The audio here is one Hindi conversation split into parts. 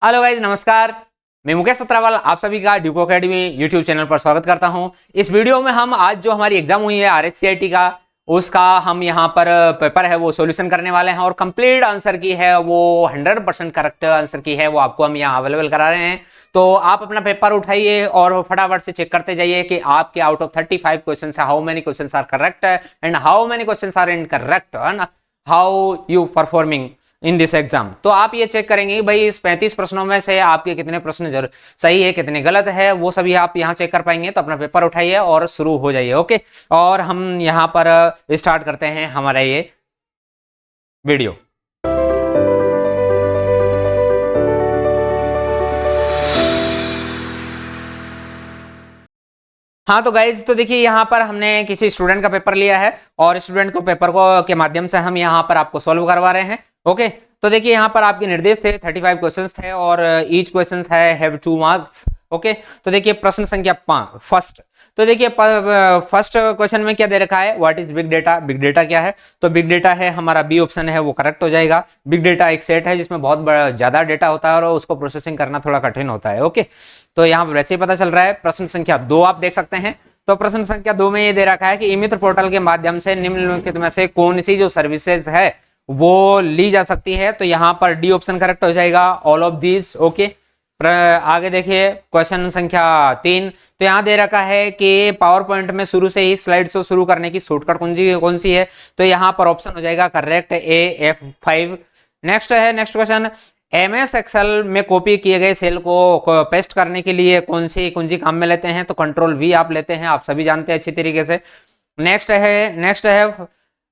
हेलो गाइज, नमस्कार। मैं मुकेश सत्रावल आप सभी का ड्यूको एकेडमी यूट्यूब चैनल पर स्वागत करता हूं। इस वीडियो में हम आज जो हमारी एग्जाम हुई है RSCIT का, उसका हम यहां पर पेपर है वो सॉल्यूशन करने वाले हैं और कंप्लीट आंसर की है वो 100% करेक्ट आंसर की है वो आपको हम यहां अवेलेबल करा रहे हैं। तो आप अपना पेपर उठाइए और फटाफट से चेक करते जाइए कि आपके out of 35 question how many question are correct and how many question are incorrect and how you performing in this exam. तो आप ये चेक करेंगे भाई इस 35 प्रश्नों में से आपके कितने प्रश्न सही है, कितने गलत है, वो सभी आप यहाँ चेक कर पाएंगे। तो अपना पेपर उठाइए और शुरू हो जाइए। ओके, और हम यहाँ पर स्टार्ट करते हैं हमारा ये वीडियो। हाँ तो गाइज, तो देखिए यहाँ पर हमने किसी स्टूडेंट का पेपर लिया है और स्टूडेंट को पेपर को के माध्यम से हम यहाँ पर आपको सॉल्व करवा रहे हैं। ओके, तो देखिए यहाँ पर आपके निर्देश थे 35 क्वेश्चंस थे और each question have 2 marks. Okay, तो देखिए प्रश्न संख्या 5 फर्स्ट। तो देखिए फर्स्ट क्वेश्चन में क्या दे रखा है, what is big data. Big data क्या है, तो बिग डेटा है हमारा बी ऑप्शन है वो करेक्ट हो जाएगा। बिग डेटा एक सेट है जिसमें बहुत ज्यादा डेटा होता है और उसको प्रोसेसिंग करना थोड़ा कठिन होता है। ओके, तो यहाँ पर वैसे ही पता चल रहा है। प्रश्न संख्या 2 आप देख सकते हैं। तो प्रश्न संख्या 2 में ये दे रखा है कि ई मित्र पोर्टल के माध्यम से निम्नलिखित में से कौन सी जो सर्विसेज है वो ली जा सकती है। तो यहाँ पर डी ऑप्शन करेक्ट हो जाएगा, ऑल ऑफ दीज। ओके, आगे देखिए क्वेश्चन संख्या 3। तो यहाँ दे रखा है कि पावर पॉइंट में शुरू से ही स्लाइड शो शुरू करने की शॉर्टकट कौन सी है। तो यहाँ पर ऑप्शन हो जाएगा करेक्ट ए F5। नेक्स्ट है नेक्स्ट क्वेश्चन, MS एक्सेल में कॉपी किए गए सेल को पेस्ट करने के लिए कौन सी कुंजी काम में लेते हैं। तो कंट्रोल V आप लेते हैं, आप सभी जानते हैं अच्छी तरीके से। नेक्स्ट है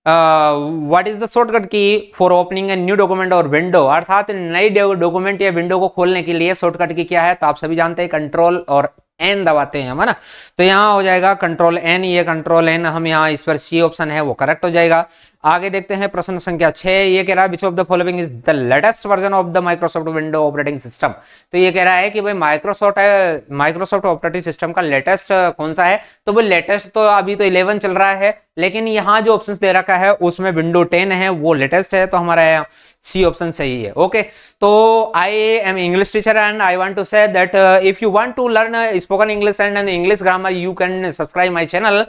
व्हाट इज द शॉर्टकट की for opening a new document और विंडो, अर्थात नई डॉक्यूमेंट या विंडो को खोलने के लिए शॉर्टकट की क्या है। तो आप सभी जानते हैं कंट्रोल और N दबाते हैं हम, है ना। तो यहाँ हो जाएगा कंट्रोल N, ये कंट्रोल N हम यहाँ इस पर C ऑप्शन है वो करेक्ट हो जाएगा। आगे देखते हैं प्रश्न संख्या 6। ये कह रहा है which of the following is the latest version of the Microsoft window operating system. तो ये कह रहा है कि भाई माइक्रोसॉफ्ट ऑपरेटिंग सिस्टम का लेटेस्ट कौन सा है। तो वो लेटेस्ट तो अभी तो 11 चल रहा है, लेकिन यहाँ जो ऑप्शन दे रखा है उसमें विंडो 10 है वो लेटेस्ट है। तो हमारा सी ऑप्शन सही है। ओके, तो I am English teacher and I want to say that if you want to learn spoken English and English grammar you can subscribe my channel.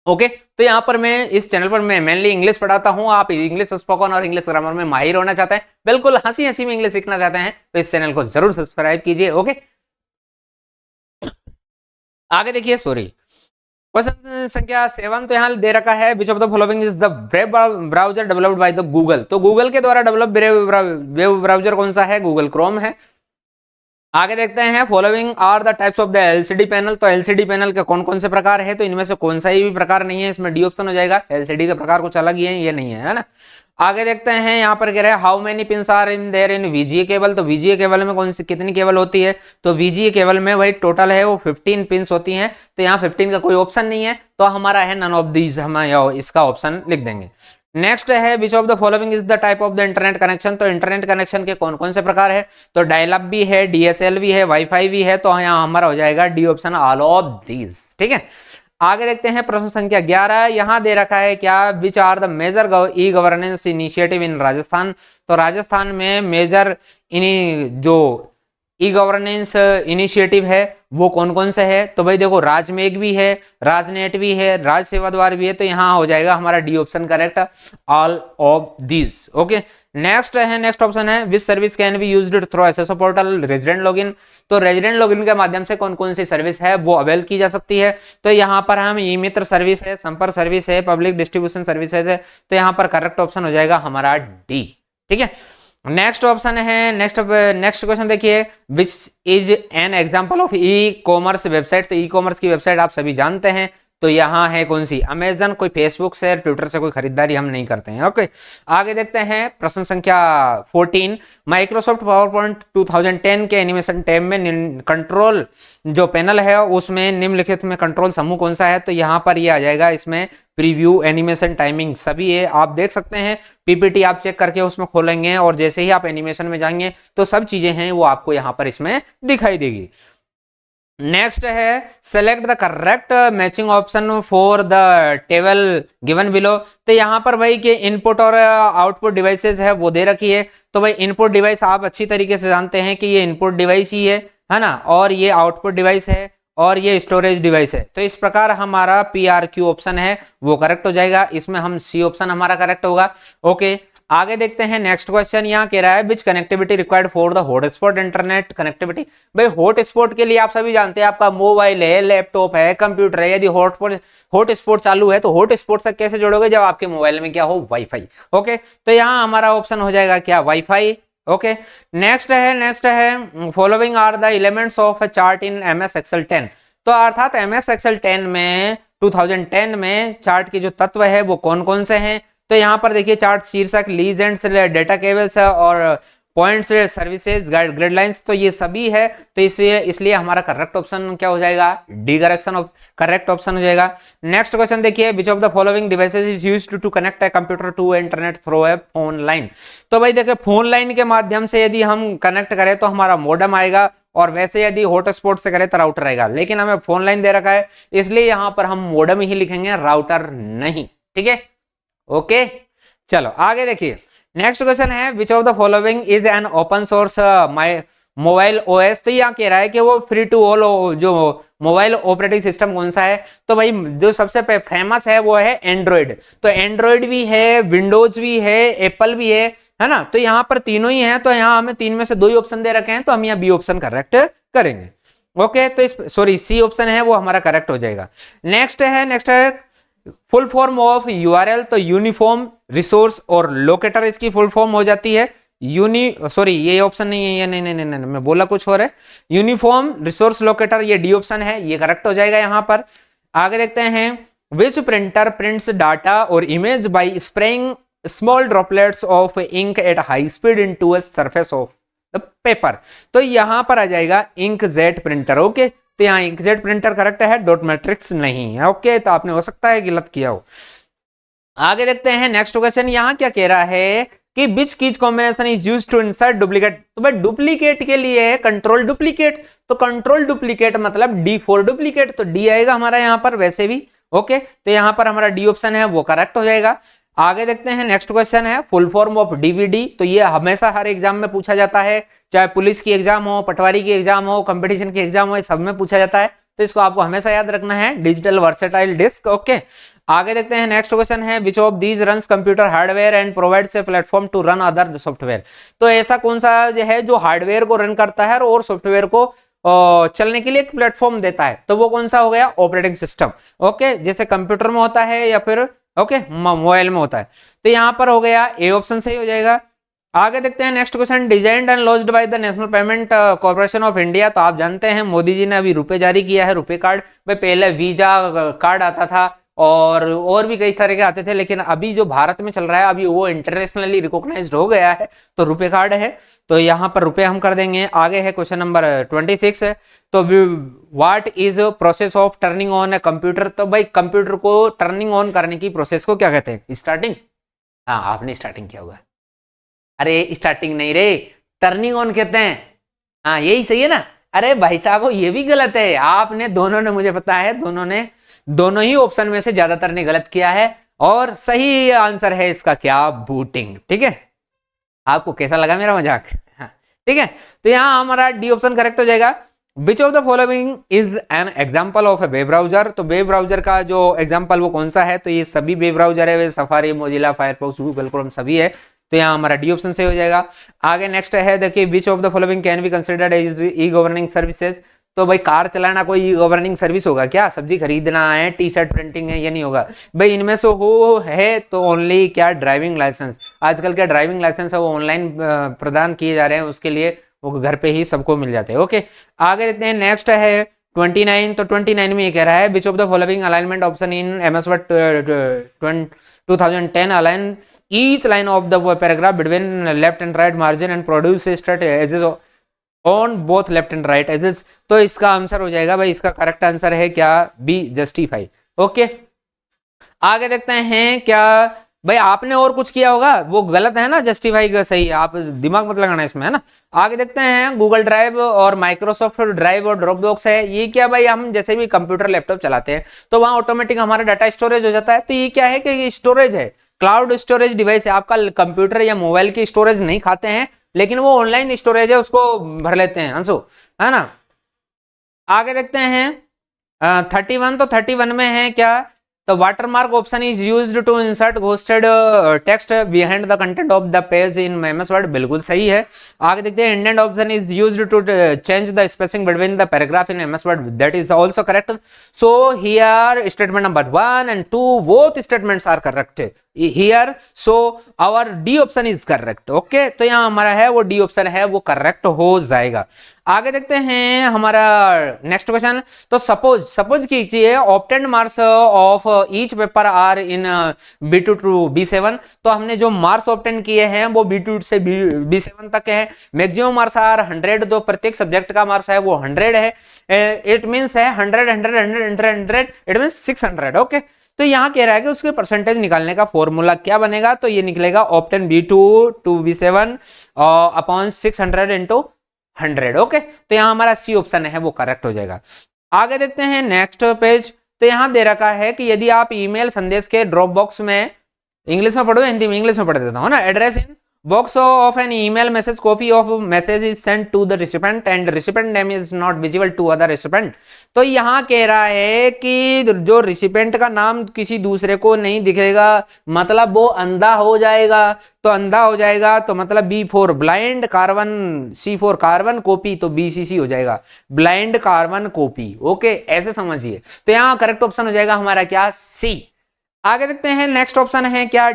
Okay, तो यहाँ पर मैं इस चैनल पर मैं मेनली इंग्लिश पढ़ाता हूँ। आप इंग्लिश स्पोकन और इंग्लिश ग्रामर में माहिर होना चाहते हैं, बिल्कुल हंसी हंसी में इंग्लिश सीखना चाहते हैं, तो इस चैनल को जरूर सब्सक्राइब कीजिए। ओके, आगे देखिए, सॉरी क्वेश्चन संख्या 7। तो यहाँ दे रखा है which of the following is the web browser developed by the Google. तो गूगल के द्वारा डेवलप वेब ब्राउजर कौन सा है, गूगल क्रोम है। आगे देखते हैं following are the types of the LCD panel. तो एलसीडी पैनल के कौन कौन से प्रकार है। तो इनमें से कौन सा ही भी प्रकार नहीं है, इसमें डी ऑप्शन हो जाएगा। एलसीडी के प्रकार कुछ अलग ही है, ये नहीं है ना। आगे देखते हैं यहाँ पर कह रहे हैं how many pins are in there in VGA cable. तो VGA केबल में कौन सी कितनी केबल होती है। तो VGA केबल में वही टोटल है वो 15 पिंस होती हैं। तो यहाँ 15 का कोई ऑप्शन नहीं है, तो हमारा है नन ऑफ दीज, हम इसका ऑप्शन लिख देंगे। नेक्स्ट है which of the following is the type of the internet connection. तो इंटरनेट कनेक्शन के कौन कौन से प्रकार है। तो डायल अप भी है, DSL भी है, वाईफाई भी है। तो यहाँ हमारा हो जाएगा D option all of these. ठीक है, आगे देखते हैं प्रश्न संख्या 11। यहां दे रखा है क्या which are the major e governance initiative in Rajasthan. तो राजस्थान में मेजर जो ई गवर्नेंस इनिशिएटिव है वो कौन कौन से है। तो भाई देखो राजमेघ भी है, राजनेट भी है, राज सेवा द्वार भी है। तो यहाँ हो जाएगा हमारा D option correct, all of these. Okay, next option है which service can be used through SSO portal resident login. तो रेजिडेंट लॉगिन के माध्यम से कौन कौन सी सर्विस है वो अवेल की जा सकती है। तो यहाँ पर हम ई मित्र सर्विस है, संपर्क सर्विस है, पब्लिक डिस्ट्रीब्यूशन सर्विसेज है। तो यहाँ पर करेक्ट ऑप्शन हो जाएगा हमारा डी। ठीक है, नेक्स्ट ऑप्शन है नेक्स्ट क्वेश्चन देखिए which is an example of e commerce website. तो ई कॉमर्स की वेबसाइट आप सभी जानते हैं। तो यहाँ है कौन सी, अमेजन। कोई फेसबुक से ट्विटर से कोई खरीदारी हम नहीं करते हैं। ओके, आगे देखते हैं प्रश्न संख्या 14। माइक्रोसॉफ्ट पावर पॉइंट 2010 के एनिमेशन टैब में कंट्रोल जो पैनल है उसमें निम्नलिखित में कंट्रोल समूह कौन सा है। तो यहाँ पर ये आ जाएगा, इसमें प्रीव्यू, एनिमेशन, टाइमिंग सभी है। आप देख सकते हैं पीपीटी आप चेक करके उसमें खोलेंगे और जैसे ही आप एनिमेशन में जाएंगे तो सब चीजें हैं वो आपको यहाँ पर इसमें दिखाई देगी। नेक्स्ट है select the correct matching option for the table given below. तो यहाँ पर भाई कि इनपुट और आउटपुट डिवाइसेस है वो दे रखी है। तो भाई इनपुट डिवाइस आप अच्छी तरीके से जानते हैं कि ये इनपुट डिवाइस ही है ना, और ये आउटपुट डिवाइस है और ये स्टोरेज डिवाइस है। तो इस प्रकार हमारा PRQ ऑप्शन है वो करेक्ट हो जाएगा, इसमें हम C ऑप्शन हमारा करेक्ट होगा। ओके, आगे देखते हैं नेक्स्ट क्वेश्चन। यहाँ कह रहा है which connectivity required for the hotspot internet connectivity. भाई हॉटस्पॉट के लिए आप सभी जानते हैं आपका मोबाइल है, लैपटॉप है, कंप्यूटर है। यदि हॉटस्पॉट चालू है तो हॉटस्पॉट से कैसे जोड़ोगे, जब आपके मोबाइल में क्या हो, वाईफाई। ओके, तो यहाँ हमारा ऑप्शन हो जाएगा क्या, वाईफाई। ओके, नेक्स्ट है following are the elements of a chart in MS Excel 10। तो अर्थात MS Excel 10 में 2010 में चार्ट के जो तत्व है वो कौन कौन से हैं। तो यहाँ पर देखिए चार्ट शीर्षक, लीजेंड्स, डेटा केबल्स और पॉइंट्स, सर्विसेज, ग्रिड लाइंस, तो ये सभी है। तो इसलिए हमारा करेक्ट ऑप्शन क्या हो जाएगा, डी करेक्ट ऑप्शन हो जाएगा। नेक्स्ट क्वेश्चन देखिए which of the following devices is used to connect a computer to internet through a phone line. तो भाई देखिए फोन लाइन के माध्यम से यदि हम कनेक्ट करें तो हमारा मॉडेम आएगा, और वैसे यदि हॉटस्पॉट से करें तो राउटर आएगा। लेकिन हमें फोन लाइन दे रखा है इसलिए यहाँ पर हम मॉडेम ही लिखेंगे, राउटर नहीं। ठीक है, ओके, चलो आगे देखिए। नेक्स्ट क्वेश्चन है which of the following is an open source mobile OS। तो यहाँ कह रहा है कि वो फ्री टू ऑल जो मोबाइल ऑपरेटिंग सिस्टम कौन सा है। तो भाई जो सबसे फेमस है वो है एंड्रॉइड। तो एंड्रॉइड भी है, विंडोज भी है, एप्पल भी है ना। तो यहाँ पर तीनों ही हैं, तो यहाँ हमें तीन में से दो ही ऑप्शन दे रखे हैं, तो हम यहाँ बी ऑप्शन करेक्ट करेंगे। ओके, तो सी ऑप्शन है वो हमारा करेक्ट हो जाएगा। नेक्स्ट है फुल फॉर्म ऑफ URL। तो यूनिफॉर्म रिसोर्स और लोकेटर इसकी फुल फॉर्म हो जाती है। ये ऑप्शन नहीं है, ये नहीं, मैं बोला कुछ और है। यूनिफॉर्म रिसोर्स लोकेटर, ये डी ऑप्शन है, ये करेक्ट हो जाएगा यहाँ पर। आगे देखते हैं विच प्रिंटर प्रिंट्स डाटा और image by spraying small droplets of ink at high speed into a surface of the paper. तो यहां पर आ जाएगा इंकजेट प्रिंटर। ओके, तो यहाँ इंकजेट प्रिंटर करेक्ट है, डॉट मैट्रिक्स नहीं है। ओके, तो आपने हो सकता है गलत किया हो। आगे देखते हैं नेक्स्ट क्वेश्चन। यहाँ क्या कह रहा है कि which keys combination is used to insert duplicate. तो भाई डुप्लीकेट के लिए है कंट्रोल डुप्लीकेट। तो कंट्रोल डुप्लीकेट मतलब D फॉर डुप्लीकेट, तो D आएगा हमारा यहाँ पर वैसे भी। ओके, तो यहाँ पर हमारा डी ऑप्शन है वो करेक्ट हो जाएगा। आगे देखते हैं नेक्स्ट क्वेश्चन है फुल फॉर्म ऑफ DVD। तो ये हमेशा हर एग्जाम में पूछा जाता है, चाहे पुलिस की एग्जाम हो, पटवारी की एग्जाम हो, कंपटीशन की एग्जाम हो, सब में पूछा जाता है। तो इसको आपको हमेशा याद रखना है, डिजिटल वर्सेटाइल डिस्क। ओके, आगे देखते हैं नेक्स्ट क्वेश्चन है which of these runs computer hardware and provides a platform to run other software. तो ऐसा कौन सा है जो हार्डवेयर को रन करता है और सॉफ्टवेयर को चलने के लिए एक प्लेटफॉर्म देता है। तो वो कौन सा हो गया, ऑपरेटिंग सिस्टम। ओके, जैसे कंप्यूटर में होता है या फिर मोबाइल में होता है। तो यहाँ पर हो गया ए ऑप्शन सही हो जाएगा। आगे देखते हैं next question designed and launched by the national payment corporation of India. तो आप जानते हैं मोदी जी ने अभी रुपए जारी किया है, रुपए कार्ड। भाई पहले वीजा कार्ड आता था और भी कई तरह के आते थे, लेकिन अभी जो भारत में चल रहा है अभी वो इंटरनेशनली रिकॉग्नाइज्ड हो गया है, तो रुपए कार्ड है। तो यहाँ पर रुपए हम कर देंगे। आगे है क्वेश्चन नंबर 26 है। तो what is process of turning on a computer. तो भाई कंप्यूटर को टर्निंग ऑन करने की प्रोसेस को क्या कहते हैं, स्टार्टिंग। हाँ, आपने स्टार्टिंग किया हुआ है। अरे स्टार्टिंग नहीं रे, टर्निंग ऑन कहते हैं। हाँ, यही सही है ना। अरे भाई साहब ये भी गलत है, आपने दोनों ने, मुझे पता है दोनों ही ऑप्शन में से ज्यादातर ने गलत किया है, और सही आंसर है इसका क्या, बूटिंग। ठीक है, आपको कैसा लगा मेरा मजाक। हाँ, ठीक है, तो यहाँ हमारा डी ऑप्शन करेक्ट हो जाएगा। विच of the following is an example of A web browser. तो वेब ब्राउजर का जो एग्जाम्पल वो कौन सा है, तो ये सभी वेब ब्राउजर है, safari, Mozilla, Firefox, Google Chrome सभी है। तो यहाँ हमारा डी ऑप्शन से हो जाएगा। आगे नेक्स्ट है देखिए which of the following can be considered as e governing services. तो भाई कार चलाना कोई ई गवर्निंग सर्विस होगा क्या, सब्जी खरीदना है, टी शर्ट प्रिंटिंग है, ये नहीं होगा भाई। इनमें से हो है तो ओनली क्या, ड्राइविंग लाइसेंस। आजकल क्या ड्राइविंग लाइसेंस है वो ऑनलाइन प्रदान किए जा रहे हैं, उसके लिए वो घर पे ही सबको मिल जाते हैं। ओके, आगे देखते हैं नेक्स्ट है 29। तो 29 में ये कह रहा है which of the following alignment option in MS Word 2010 align each line of the paragraph between left and right margin and produce edges on both left and right edges. तो इसका आंसर हो जाएगा भाई, इसका करेक्ट आंसर है क्या, बी, जस्टिफाई। ओके, आगे देखते हैं क्या भाई आपने और कुछ किया होगा, वो गलत है ना, जस्टिफाई का सही है, आप दिमाग मत लगाना इसमें, है ना। आगे देखते हैं, गूगल ड्राइव और माइक्रोसॉफ्ट ड्राइव और ड्रॉप बॉक्स है। ये क्या भाई, हम जैसे भी कंप्यूटर लैपटॉप चलाते हैं तो वहां ऑटोमेटिक हमारा डाटा स्टोरेज हो जाता है। तो ये क्या है कि स्टोरेज है, क्लाउड स्टोरेज डिवाइस है। आपका कंप्यूटर या मोबाइल की स्टोरेज नहीं खाते हैं, लेकिन वो ऑनलाइन स्टोरेज है, उसको भर लेते हैं अंशु, है ना। आगे देखते हैं 31, तो 31 में है क्या, the watermark option is used to insert ghosted text behind the content of the page in MS Word, बिल्कुल सही है। आगे देखते हैं, indent option is used to change the spacing between the paragraph in MS Word, that is also correct. So here statement number 1 and 2 both statements are correct here, so our D option is correct. Okay, तो यहाँ हमारा है वो D option है वो करेक्ट हो जाएगा। आगे देखते हैं हमारा नेक्स्ट क्वेश्चन, तो सपोज कीजिए obtained marks of each paper are in B2 to B7। तो हमने जो मार्क्स ऑब्टेन किए हैं वो B2 से B7 तक है। मैक्सिमम मार्क्स आर 100, तो प्रत्येक सब्जेक्ट का मार्क्स है वो 100 है। इट मींस है 100 100 100 100 इट मींस 600। ओके, तो यहाँ कह रहा है कि उसके परसेंटेज निकालने का फॉर्मूला क्या बनेगा, तो ये निकलेगा obtain B2 to B7 upon 600 into 100। Okay, तो यहाँ हमारा सी ऑप्शन है वो करेक्ट हो जाएगा। आगे देखते हैं नेक्स्ट पेज, तो यहाँ दे रखा है कि यदि आप ईमेल संदेश के ड्रॉप बॉक्स में, इंग्लिश में पढ़ो हिंदी में, इंग्लिश में पढ़ देता हूँ ना, address in box of an email message, copy of message is sent to the recipient and recipient name is not visible to other recipient. तो यहाँ कह रहा है कि जो रिसिपेंट का नाम किसी दूसरे को नहीं दिखेगा, मतलब वो अंधा हो जाएगा। तो अंधा हो जाएगा तो मतलब B for blind, carbon, C for carbon copy, तो BCC हो जाएगा, ब्लाइंड कार्बन कॉपी। ओके, ऐसे समझिए। तो यहाँ करेक्ट ऑप्शन हो जाएगा हमारा क्या, C। आगे देखते हैं नेक्स्ट ऑप्शन है क्या,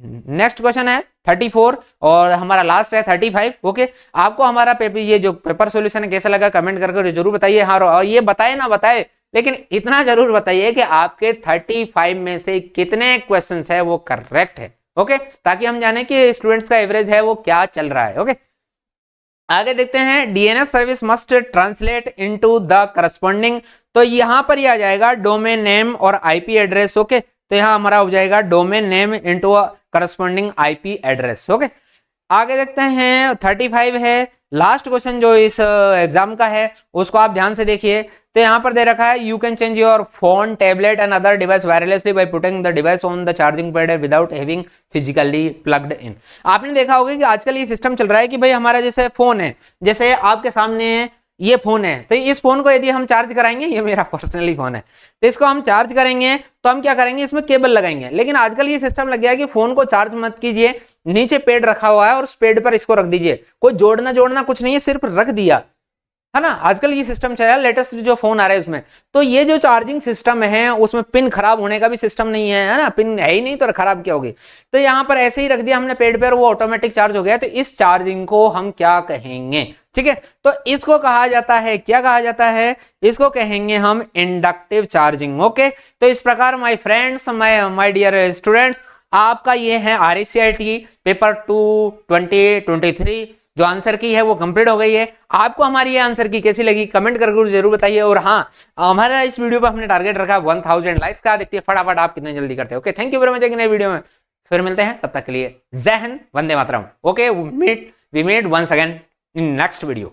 नेक्स्ट क्वेश्चन है 34 और हमारा लास्ट है 35। ओके, आपको हमारा पेपर, ये जो पेपर सॉल्यूशन है कैसा लगा कमेंट करके जरूर बताइए। हाँ, और ये बताए ना बताए, लेकिन इतना जरूर बताइए कि आपके 35 में से कितने क्वेश्चंस है वो करेक्ट है। ओके, ताकि हम जाने कि स्टूडेंट्स का एवरेज है वो क्या चल रहा है। ओके, आगे देखते हैं, DNS service must translate into the corresponding. तो यहां पर ही आ जाएगा डोमेन नेम और आईपी एड्रेस। ओके, तो यहां हमारा हो जाएगा domain name into corresponding IP address. Okay, आगे देखते हैं 35 है लास्ट क्वेश्चन जो इस एग्जाम का है, उसको आप ध्यान से देखिए। तो यहाँ पर दे रखा है, you can change your phone, tablet and other device wirelessly by putting the device on the charging pad without having physically plugged in. आपने देखा होगा कि आजकल ये सिस्टम चल रहा है कि भाई हमारा जैसे फोन है, जैसे आपके सामने ये फोन है, तो इस फोन को यदि हम चार्ज कराएंगे, ये मेरा पर्सनली फोन है, तो इसको हम चार्ज करेंगे तो हम क्या करेंगे, इसमें केबल लगाएंगे। लेकिन आजकल ये सिस्टम लग गया है कि फोन को चार्ज मत कीजिए, नीचे पेड रखा हुआ है और उस पेड पर इसको रख दीजिए, कोई जोड़ना कुछ नहीं है, सिर्फ रख दिया, है ना। आजकल ये सिस्टम चल रहा है, लेटेस्ट जो फोन आ रहा है उसमें। तो ये जो चार्जिंग सिस्टम है उसमें पिन खराब होने का भी सिस्टम नहीं है ना, पिन है ही नहीं तो खराब क्या होगी। तो यहाँ पर ऐसे ही रख दिया हमने पेड पर, वो ऑटोमेटिक चार्ज हो गया। तो इस चार्जिंग को हम क्या कहेंगे, ठीक है, तो इसको कहा जाता है, क्या कहा जाता है, इसको कहेंगे हम इंडक्टिव चार्जिंग। ओके, तो इस प्रकार my friends, my dear students, आपका ये है RSCIT पेपर 2 2023 जो आंसर की है वो कंप्लीट हो गई है। आपको हमारी ये आंसर की कैसी लगी कमेंट करके जरूर बताइए। और हाँ, हमारा इस वीडियो पर हमने टारगेट रखा 1000 लाइक्स का। देखिए फटाफट आप कितने जल्दी करते हैं। Okay, thank you very much. एक नई वीडियो में फिर मिलते हैं, तब तक के लिए जय हिंद, वंदे मातरम। Okay, we meet once again in next video.